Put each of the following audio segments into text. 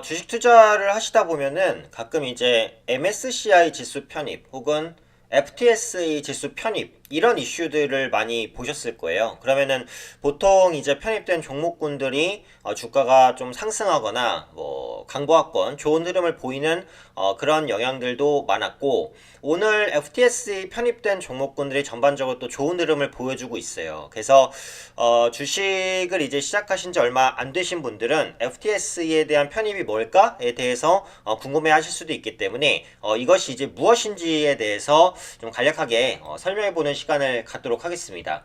주식 투자를 하시다 보면은 가끔 이제 MSCI 지수 편입 혹은 FTSE 지수 편입 이런 이슈들을 많이 보셨을 거예요. 그러면은 보통 이제 편입된 종목군들이 주가가 좀 상승하거나 뭐 강보합권 좋은 흐름을 보이는 그런 영향들도 많았고, 오늘 FTSE 편입된 종목군들이 전반적으로 또 좋은 흐름을 보여주고 있어요. 그래서 주식을 이제 시작하신 지 얼마 안 되신 분들은 FTSE에 대한 편입이 뭘까에 대해서 궁금해 하실 수도 있기 때문에 이것이 이제 무엇인지에 대해서 좀 간략하게 설명해 보는 시간을 갖도록 하겠습니다.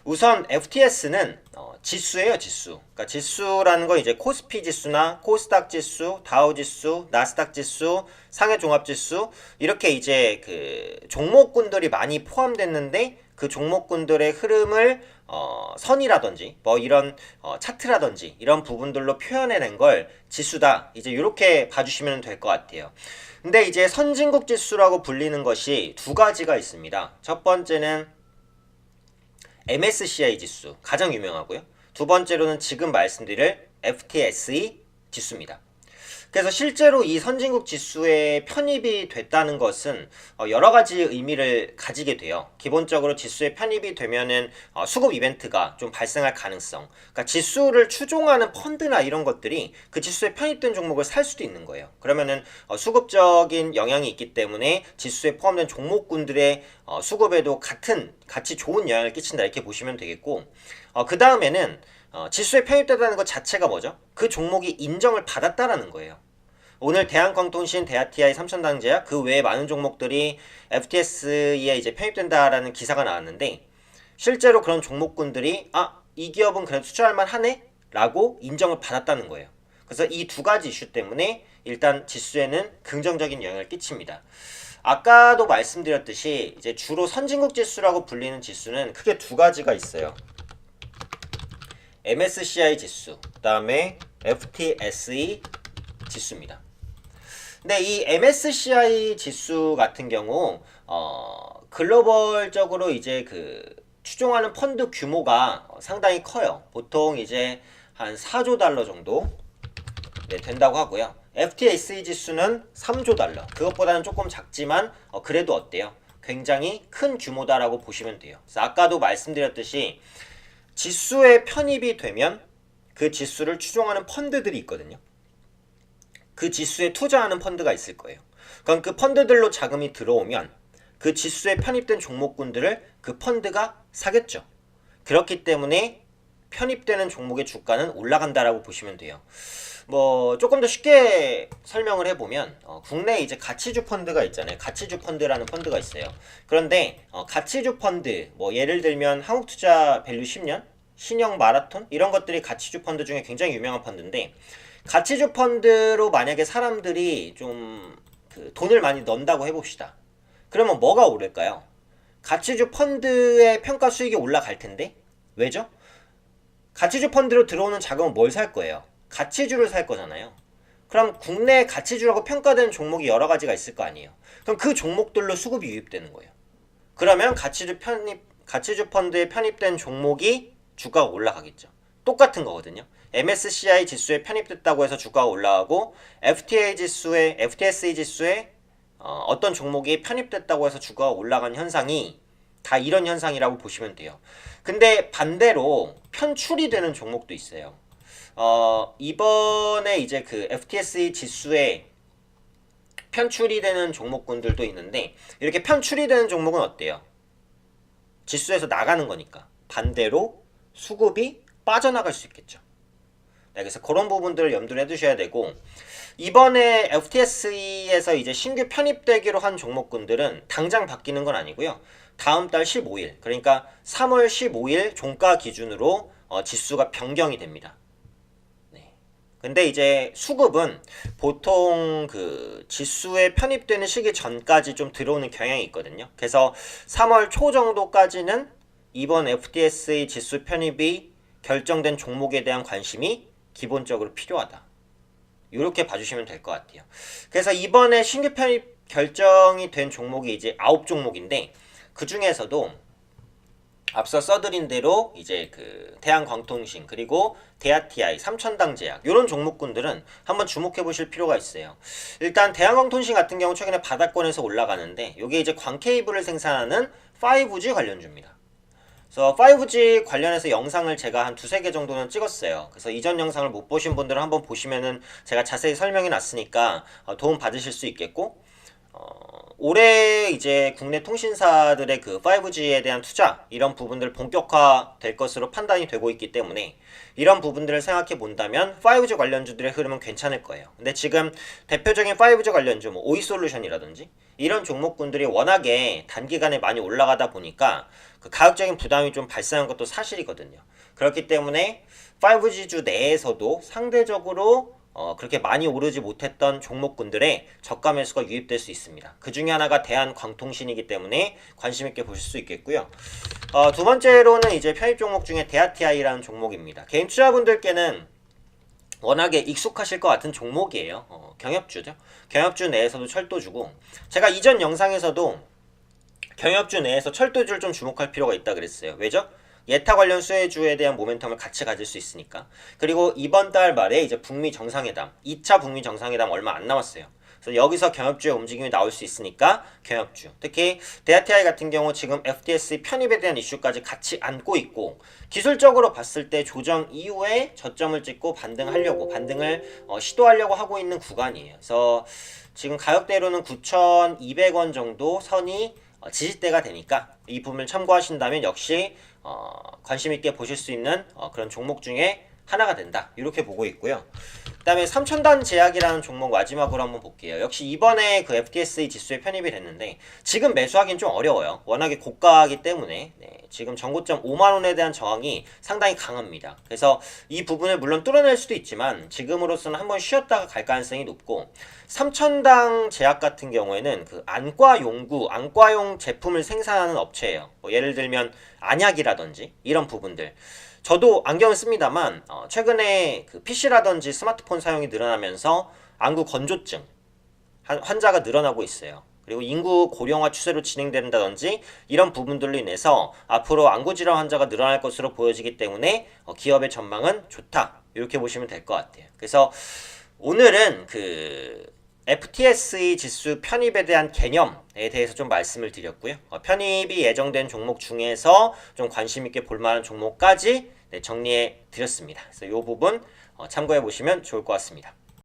우선 FTS는 지수예요, 지수. 그러니까 지수라는 건 이제 코스피 지수나 코스닥 지수, 다우 지수, 나스닥 지수, 상해 종합 지수 이렇게 이제 그 종목군들이 많이 포함됐는데 그 종목군들의 흐름을 선이라든지 뭐 이런 차트라든지 이런 부분들로 표현해낸 걸 지수다. 이제 이렇게 봐주시면 될 것 같아요. 근데 이제 선진국 지수라고 불리는 것이 두 가지가 있습니다. 첫 번째는 MSCI 지수, 가장 유명하고요. 두 번째로는 지금 말씀드릴 FTSE 지수입니다. 그래서 실제로 이 선진국 지수에 편입이 됐다는 것은 여러 가지 의미를 가지게 돼요. 기본적으로 지수에 편입이 되면은 수급 이벤트가 좀 발생할 가능성. 그러니까 지수를 추종하는 펀드나 이런 것들이 그 지수에 편입된 종목을 살 수도 있는 거예요. 그러면은 수급적인 영향이 있기 때문에 지수에 포함된 종목군들의 수급에도 같이 좋은 영향을 끼친다, 이렇게 보시면 되겠고, 그 다음에는 지수에 편입되다는 것 자체가 뭐죠? 그 종목이 인정을 받았다라는 거예요. 오늘 대한광통신, 대하TI, 삼천당제약 그 외에 많은 종목들이 FTSE에 이제 편입된다라는 기사가 나왔는데, 실제로 그런 종목군들이 이 기업은 그래도 투자할 만하네? 라고 인정을 받았다는 거예요. 그래서 이 두 가지 이슈 때문에 일단 지수에는 긍정적인 영향을 끼칩니다. 아까도 말씀드렸듯이 이제 주로 선진국 지수라고 불리는 지수는 크게 두 가지가 있어요. MSCI 지수, 그 다음에 FTSE 지수입니다. 근데 이 MSCI 지수 같은 경우 글로벌적으로 이제 그 추종하는 펀드 규모가 상당히 커요. 보통 이제 한 4조 달러 정도 된다고 하고요. FTSE 지수는 3조 달러. 그것보다는 조금 작지만 그래도 어때요? 굉장히 큰 규모다라고 보시면 돼요. 그래서 아까도 말씀드렸듯이 지수에 편입이 되면 그 지수를 추종하는 펀드들이 있거든요. 그 지수에 투자하는 펀드가 있을 거예요. 그럼 그 펀드들로 자금이 들어오면 그 지수에 편입된 종목군들을 그 펀드가 사겠죠. 그렇기 때문에 편입되는 종목의 주가는 올라간다라고 보시면 돼요. 뭐 조금 더 쉽게 설명을 해보면 국내에 이제 가치주 펀드가 있잖아요. 가치주 펀드라는 펀드가 있어요. 그런데 가치주 펀드, 뭐 예를 들면 한국투자 밸류 10년, 신형 마라톤 이런 것들이 가치주 펀드 중에 굉장히 유명한 펀드인데, 가치주 펀드로 만약에 사람들이 좀 그 돈을 많이 넣는다고 해봅시다. 그러면 뭐가 오를까요? 가치주 펀드의 평가 수익이 올라갈 텐데, 왜죠? 가치주 펀드로 들어오는 자금은 뭘 살 거예요? 가치주를 살 거잖아요. 그럼 국내 가치주라고 평가되는 종목이 여러 가지가 있을 거 아니에요. 그럼 그 종목들로 수급이 유입되는 거예요. 그러면 가치주 펀드에 편입된 종목이 주가가 올라가겠죠. 똑같은 거거든요. MSCI 지수에 편입됐다고 해서 주가가 올라가고, FTSE 지수에 어떤 종목이 편입됐다고 해서 주가가 올라간 현상이 다 이런 현상이라고 보시면 돼요. 근데 반대로 편출이 되는 종목도 있어요. 이번에 이제 그 FTSE 지수에 편출이 되는 종목군들도 있는데, 이렇게 편출이 되는 종목은 어때요? 지수에서 나가는 거니까 반대로 수급이 빠져나갈 수 있겠죠. 네, 그래서 그런 부분들을 염두를 해두셔야 되고, 이번에 FTSE에서 이제 신규 편입되기로 한 종목군들은 당장 바뀌는 건 아니고요. 다음 달 15일, 그러니까 3월 15일 종가 기준으로 지수가 변경이 됩니다. 네. 근데 이제 수급은 보통 그 지수에 편입되는 시기 전까지 좀 들어오는 경향이 있거든요. 그래서 3월 초 정도까지는 이번 FTSE 지수 편입이 결정된 종목에 대한 관심이 기본적으로 필요하다. 이렇게 봐주시면 될 것 같아요. 그래서 이번에 신규 편입 결정이 된 종목이 이제 9종목인데, 그 중에서도 앞서 써드린 대로 이제 그 대한광통신 그리고 대하TI, 삼천당제약 이런 종목군들은 한번 주목해 보실 필요가 있어요. 일단 대한광통신 같은 경우 최근에 바닥권에서 올라가는데 이게 이제 광케이블을 생산하는 5G 관련주입니다. 그래서 5G 관련해서 영상을 제가 한 두세 개 정도는 찍었어요. 그래서 이전 영상을 못 보신 분들은 한번 보시면은 제가 자세히 설명해 놨으니까 도움 받으실 수 있겠고, 올해 이제 국내 통신사들의 그 5G에 대한 투자 이런 부분들 본격화 될 것으로 판단이 되고 있기 때문에 이런 부분들을 생각해 본다면 5G 관련주들의 흐름은 괜찮을 거예요. 근데 지금 대표적인 5G 관련주 뭐 오이솔루션이라든지 이런 종목군들이 워낙에 단기간에 많이 올라가다 보니까 그 가격적인 부담이 좀 발생한 것도 사실이거든요. 그렇기 때문에 5G주 내에서도 상대적으로 그렇게 많이 오르지 못했던 종목군들의 저가 매수가 유입될 수 있습니다. 그 중에 하나가 대한광통신이기 때문에 관심 있게 보실 수 있겠고요. 두 번째로는 이제 편입 종목 중에 대하TI라는 종목입니다. 개인 투자분들께는 워낙에 익숙하실 것 같은 종목이에요. 경협주죠. 경협주 내에서도 철도주고, 제가 이전 영상에서도 경협주 내에서 철도주를 좀 주목할 필요가 있다 그랬어요. 왜죠? 예타 관련 수혜주에 대한 모멘텀을 같이 가질 수 있으니까. 그리고 이번 달 말에 이제 북미 정상회담, 2차 북미 정상회담 얼마 안 남았어요. 그래서 여기서 경협주의 움직임이 나올 수 있으니까 경협주. 특히 대하TI 같은 경우 지금 FTSE 편입에 대한 이슈까지 같이 안고 있고, 기술적으로 봤을 때 조정 이후에 저점을 찍고 반등을 시도하려고 하고 있는 구간이에요. 그래서 지금 가격대로는 9,200원 정도 선이 지지대가 되니까 이 부분을 참고하신다면 역시 관심 있게 보실 수 있는 그런 종목 중에 하나가 된다, 이렇게 보고 있고요. 그 다음에 삼천단 제약이라는 종목 마지막으로 한번 볼게요. 역시 이번에 그 FTSE 지수에 편입이 됐는데 지금 매수하기는 좀 어려워요. 워낙에 고가이기 때문에. 지금 전고점 5만원에 대한 저항이 상당히 강합니다. 그래서 이 부분을 물론 뚫어낼 수도 있지만 지금으로서는 한번 쉬었다가 갈 가능성이 높고, 삼천당 제약 같은 경우에는 그 안과용 제품을 생산하는 업체예요. 뭐 예를 들면 안약이라든지 이런 부분들. 저도 안경을 씁니다만 최근에 그 PC라든지 스마트폰 사용이 늘어나면서 안구 건조증 환자가 늘어나고 있어요. 그리고 인구 고령화 추세로 진행된다든지 이런 부분들로 인해서 앞으로 안구 질환 환자가 늘어날 것으로 보여지기 때문에 기업의 전망은 좋다, 이렇게 보시면 될 것 같아요. 그래서 오늘은 그 FTSE 지수 편입에 대한 개념에 대해서 좀 말씀을 드렸고요. 편입이 예정된 종목 중에서 좀 관심 있게 볼 만한 종목까지 정리해 드렸습니다. 그래서 이 부분 참고해 보시면 좋을 것 같습니다.